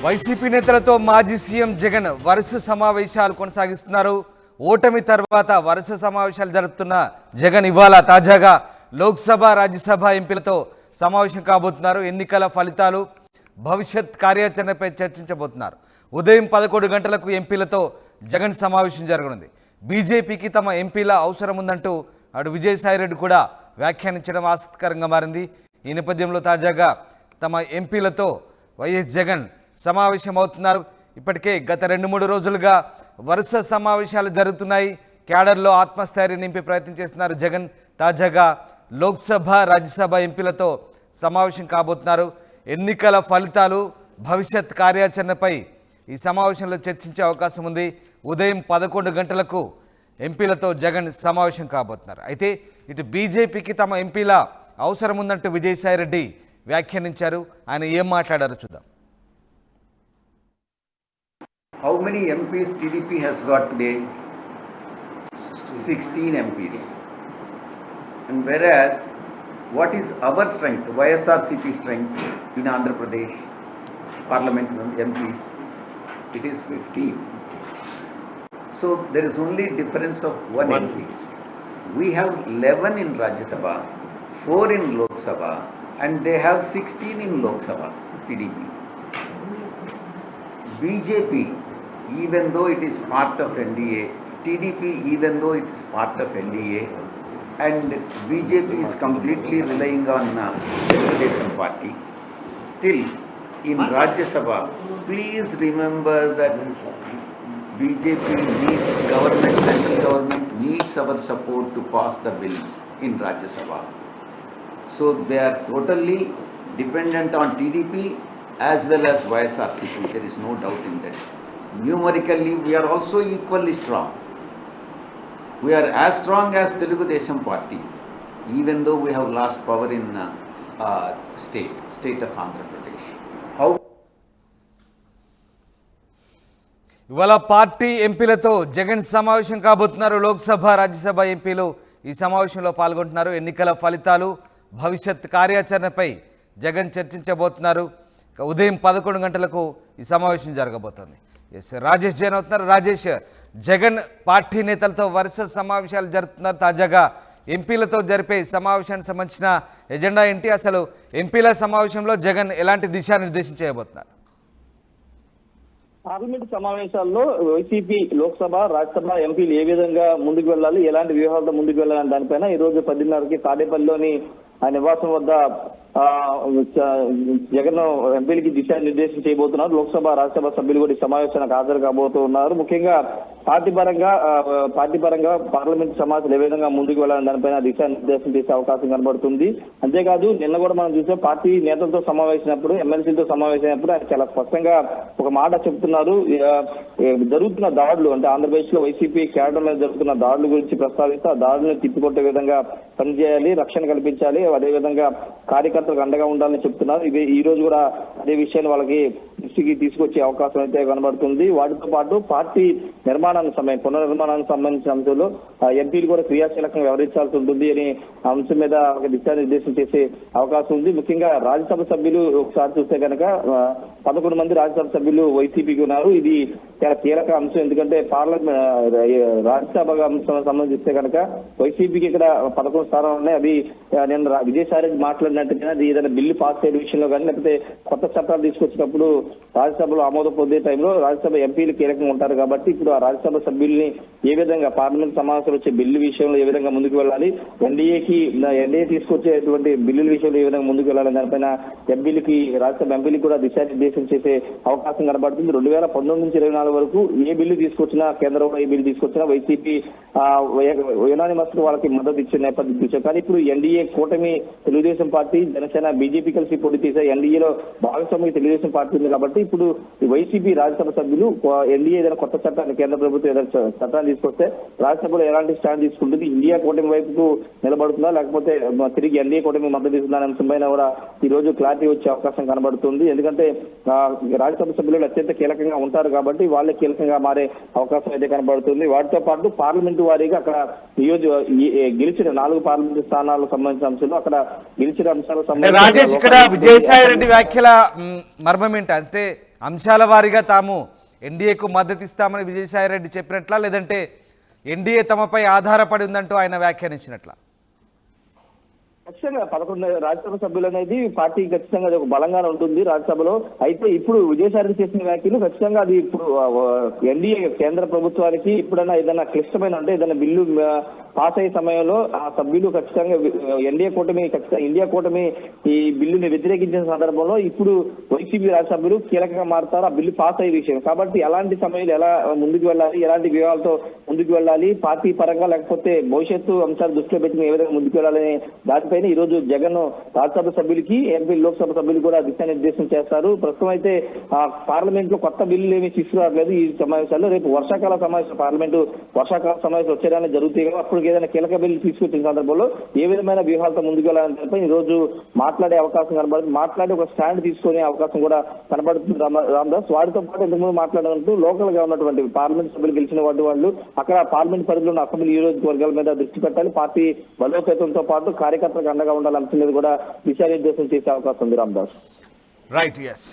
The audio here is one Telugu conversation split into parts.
వైసీపీ నేతలతో మాజీ సీఎం జగన్ వరుస సమావేశాలు కొనసాగిస్తున్నారు. ఓటమి తర్వాత వరుస సమావేశాలు జరుపుతున్న జగన్ ఇవాళ తాజాగా లోక్సభ రాజ్యసభ ఎంపీలతో సమావేశం కాబోతున్నారు. ఎన్నికల ఫలితాలు భవిష్యత్ కార్యాచరణపై చర్చించబోతున్నారు. ఉదయం 11 గంటలకు ఎంపీలతో జగన్ సమావేశం జరగనుంది. బీజేపీకి తమ ఎంపీల అవసరం ఉందంటూ అటు విజయసాయిరెడ్డి కూడా వ్యాఖ్యానించడం ఆసక్తికరంగా మారింది. ఈ నేపథ్యంలో తాజాగా తమ ఎంపీలతో వైఎస్ జగన్ సమావేశం అవుతున్నారు. ఇప్పటికే గత 2-3 రోజులుగా వరుస సమావేశాలు జరుగుతున్నాయి. క్యాడర్లో ఆత్మస్థైర్యం నింపే ప్రయత్నం చేస్తున్నారు జగన్. తాజాగా లోక్సభ రాజ్యసభ ఎంపీలతో సమావేశం కాబోతున్నారు. ఎన్నికల ఫలితాలు భవిష్యత్ కార్యాచరణపై ఈ సమావేశంలో చర్చించే అవకాశం ఉంది. ఉదయం 11 గంటలకు ఎంపీలతో జగన్ సమావేశం కాబోతున్నారు. అయితే ఇటు బీజేపీకి తమ ఎంపీల అవసరం ఉందంటూ విజయసాయిరెడ్డి వ్యాఖ్యానించారు. ఆయన ఏం మాట్లాడారో చూద్దాం. How many MPs TDP has got today? 16 MPs. And whereas, what is our strength, YSRCP strength in Andhra Pradesh Parliament MPs? It is 15. So there is only difference of one MP. We have 11 in Rajya Sabha, 4 in Lok Sabha, and they have 16 in Lok Sabha, TDP. BJP, even though it is part of NDA, TDP, even though it is part of NDA, and BJP is completely relying on Telugu Party, still in Rajya Sabha, please remember that BJP needs government, central government needs our support to pass the bills in Rajya Sabha. So they are totally dependent on TDP as well as YSRCP. There is no doubt in that. Numerically, we are also equally strong. We are as strong as Telugu Desam Party, even though we have lost power in state of Andhra Pradesh. How? ఇవాళ పార్టీ ఎంపీలతో జగన్ సమావేశం కాబోతున్నారు. లోక్సభ రాజ్యసభ ఎంపీలు ఈ సమావేశంలో పాల్గొంటున్నారు. ఎన్నికల ఫలితాలు భవిష్యత్ కార్యాచరణపై జగన్ చర్చించబోతున్నారు. ఉదయం 11 గంటలకు ఈ సమావేశం జరగబోతోంది. రాజేష్ జైన్ అవుతున్నారు. రాజేష్, జగన్ పార్టీ నేతలతో వరుస సమావేశాలు జరుపుతున్నారు. తాజాగా ఎంపీలతో జరిపే సమావేశానికి సంబంధించిన ఎజెండా ఏంటి? అసలు ఎంపీల సమావేశంలో జగన్ ఎలాంటి దిశానిర్దేశం చేయబోతున్నారు? పార్లమెంట్ సమావేశాల్లో వైసీపీ లోక్సభ రాజ్యసభ ఎంపీలు ఏ విధంగా ముందుకు వెళ్ళాలి, ఎలాంటి వ్యూహాలతో ముందుకు వెళ్ళాలని దానిపైన ఈ రోజు 10:30కి తాడేపల్లిలోని ఆ నివాసం వద్ద జగన్ ఎంపీలకి దిశానిర్దేశం చేయబోతున్నారు. లోక్సభ రాజ్యసభ సభ్యులు కూడా ఈ సమావేశానికి హాజరు కాబోతున్నారు. ముఖ్యంగా పార్టీ పరంగా పార్లమెంట్ సమావేశాలు ఏ విధంగా ముందుకు వెళ్ళాలని దానిపైన దిశానిర్దేశం చేసే అవకాశం కనబడుతుంది. అంతేకాదు నిన్న కూడా మనం చూసాం, పార్టీ నేతలతో సమావేశమైనప్పుడు, ఎమ్మెల్సీలతో సమావేశమైనప్పుడు ఆయన చాలా స్పష్టంగా ఒక మాట చెప్తున్నారు. జరుగుతున్న దాడులు, అంటే ఆంధ్రప్రదేశ్ లో వైసీపీ క్యాడర్ మీద జరుగుతున్న దాడుల గురించి ప్రస్తావిస్తూ ఆ దాడులను తిప్పికొట్టే విధంగా పనిచేయాలి, రక్షణ కల్పించాలి, అదేవిధంగా కార్యకర్తలకు అండగా ఉండాలని చెప్తున్నారు. ఈ రోజు కూడా అదే విషయాన్ని వాళ్ళకి దృష్టికి తీసుకొచ్చే అవకాశం అయితే కనబడుతుంది. వాటితో పాటు పార్టీ పునర్నిర్మాణానికి సంబంధించిన అంశంలో ఎంపీలు కూడా క్రియాశీలకంగా వ్యవహరించాల్సి ఉంటుంది అని అంశం మీద ఒక దిశానిర్దేశం చేసే అవకాశం ఉంది. ముఖ్యంగా రాజ్యసభ సభ్యులు ఒకసారి చూస్తే కనుక 11 మంది రాజ్యసభ సభ్యులు వైసీపీకి ఉన్నారు. ఇది చాలా కీలక అంశం. ఎందుకంటే రాజ్యసభ అంశం సంబంధిస్తే కనుక వైసీపీకి ఇక్కడ 11 స్థానాలు ఉన్నాయి. అది నిన్న విజయసాయిరెడ్డి మాట్లాడినట్టుగా అది ఏదైనా బిల్లు పాస్ అయ్యే విషయంలో కానీ, లేకపోతే కొత్త చట్టాలు తీసుకొచ్చినప్పుడు రాజ్యసభలో ఆమోదం పొందే టైంలో రాజ్యసభ ఎంపీలు కీలకంగా ఉంటారు. కాబట్టి ఇప్పుడు ఆ రాజ్యసభ సభ్యుల్ని ఏ విధంగా పార్లమెంట్ సమావేశాలు వచ్చే బిల్లు విషయంలో ఏ విధంగా ముందుకు వెళ్ళాలి, ఎన్డీఏ తీసుకొచ్చేటువంటి బిల్లుల విషయంలో ఏ విధంగా ముందుకు వెళ్ళాలి దానిపైన రాజ్యసభ ఎంపీలకు కూడా దిశానిర్దేశం చేసే అవకాశం కనబడుతుంది. 2019 నుంచి 2024 వరకు ఏ బిల్లు తీసుకొచ్చినా, కేంద్రంలో ఏ బిల్లు తీసుకొచ్చినా వైసీపీ యునానిమస్ వాళ్ళకి మద్దతు ఇచ్చే నేపథ్యం చూసాం. కానీ ఇప్పుడు ఎన్డీఏ కూటమి తెలుగుదేశం పార్టీ, జనసేన, బీజేపీ కలిసి పోటీ చేసే ఎన్డీఏలో భాగస్వామి తెలుగుదేశం పార్టీ ఉంది. కాబట్టి ఇప్పుడు వైసీపీ రాజ్యసభ సభ్యులు ఎన్డీఏ ఏదైనా కొత్త చట్టాన్ని, కేంద్ర ప్రభుత్వం ఏదైనా చట్టాన్ని తీసుకొస్తే రాజ్యసభలో ఎలాంటి స్టాండ్ తీసుకుంటుంది, ఇండియా కూటమి వైపుకు నిలబడుతుందా లేకపోతే తిరిగి ఎన్డీఏ కూటమి మద్దతు ఇస్తుందా అంశం పైన కూడా ఈ రోజు క్లారిటీ వచ్చే అవకాశం కనబడుతుంది. ఎందుకంటే రాజ్యసభ సభ్యులు అత్యంత కీలకంగా ఉంటారు కాబట్టి వాళ్ళే కీలకంగా మారే అవకాశం అయితే కనబడుతుంది. వాటితో పాటు పార్లమెంటు వారీగా అక్కడ గెలిచిన 4 పార్లమెంటు స్థానాలకు సంబంధించిన అంశాలు, అక్కడ గెలిచిన అంశాలకు సంబంధించి రాజేష్, ఇక్కడ విజయసాయిరెడ్డి వ్యాఖ్యల మర్మం ఏంటి అంటే అంశాల వారీగా తాము ఎన్డీఏకు మద్దతు ఇస్తామని విజయసాయిరెడ్డి చెప్పినట్లా, లేదంటే ఎన్డీఏ తమపై ఆధారపడి ఉందంటూ ఆయన వ్యాఖ్యానించినట్లా? ఖచ్చితంగా 11 రాజ్యసభ సభ్యులు అనేది పార్టీ ఖచ్చితంగా అది ఒక బలంగానే ఉంటుంది రాజ్యసభలో. అయితే ఇప్పుడు విజయసాయి చేసిన వ్యాఖ్యలు ఖచ్చితంగా అది ఇప్పుడు ఎన్డీఏ కేంద్ర ప్రభుత్వానికి ఇప్పుడైనా ఏదైనా క్లిష్టమైన అంటే ఏదైనా బిల్లు పాస్ అయ్యే సమయంలో ఆ సభ్యులు ఖచ్చితంగా ఇండియా కూటమి ఈ బిల్లుని వ్యతిరేకించిన సందర్భంలో ఇప్పుడు వైసీపీ రాజ్యసభ్యులు కీలకంగా మారుతారు ఆ బిల్లు పాస్ అయ్యే విషయం. కాబట్టి అలాంటి సమయంలో ఎలా ముందుకు వెళ్ళాలి, ఎలాంటి వ్యూహాలతో ముందుకు వెళ్ళాలి, పార్టీ పరంగా లేకపోతే భవిష్యత్తు అంశాలు దృష్టిలో పెట్టుకుని ఏ విధంగా ముందుకు వెళ్ళాలనే దానిపైన ఈ రోజు జగన్ రాజ్యసభ సభ్యులకి ఎంపీ లోక్సభ సభ్యులు కూడా దిశానిర్దేశం చేస్తారు. ప్రస్తుతం అయితే పార్లమెంట్ లో కొత్త బిల్లులు ఏమీ తీసుకురావట్లేదు ఈ సమావేశాల్లో. రేపు వర్షాకాల సమావేశం వర్షాకాల సమావేశం వచ్చేదాన్ని జరుగుతాయి కదా, అప్పుడు ఏదైనా కీలక బిల్లు తీసుకొచ్చిన సందర్భంలో ఏ విధమైన వ్యూహాలతో ముందుకు వెళ్ళాలని దానిపై ఈ రోజు మాట్లాడే అవకాశం కనబడుతుంది. మాట్లాడి ఒక స్టాండ్ తీసుకునే అవకాశం కూడా కనబడుతుంది. రామదాస్ వారితో పాటు ఇంతకుముందు మాట్లాడాలంటూ లోకల్ గా ఉన్నటువంటి పార్లమెంట్ సభ్యులు గెలిచిన వాళ్ళు అక్కడ పార్లమెంట్ పరిధిలో ఉన్న అసెంబ్లీ నియోజకవర్గాల మీద దృష్టి పెట్టాలి, పార్టీ బలోపేతంతో పాటు కార్యకర్తలకు అండగా ఉండాలని అంశం మీద కూడా దిశానిర్దేశం చేసే అవకాశం ఉంది. Ramdas right, yes,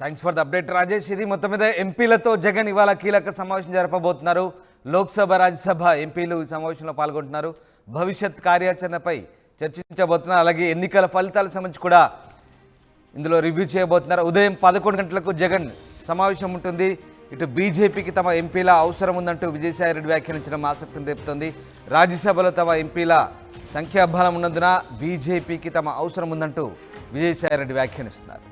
thanks for the update Rajesh. ఇది మొత్తం మీద ఎంపీలతో జగన్ ఇవాళ కీలక సమావేశం జరపబోతున్నారు. లోక్సభ రాజ్యసభ ఎంపీలు ఈ సమావేశంలో పాల్గొంటున్నారు. భవిష్యత్ కార్యాచరణపై చర్చించబోతున్నారు. అలాగే ఎన్నికల ఫలితాలకు సంబంధించి కూడా ఇందులో రివ్యూ చేయబోతున్నారు. ఉదయం 11 గంటలకు జగన్ సమావేశం ఉంటుంది. ఇటు బీజేపీకి తమ ఎంపీల అవసరం ఉందంటూ విజయసాయిరెడ్డి వ్యాఖ్యానించడం ఆసక్తిని రేపుతోంది. రాజ్యసభలో తమ ఎంపీల సంఖ్యాబలం ఉన్నందున బీజేపీకి తమ అవసరం ఉందంటూ విజయసాయిరెడ్డి వ్యాఖ్యానిస్తున్నారు.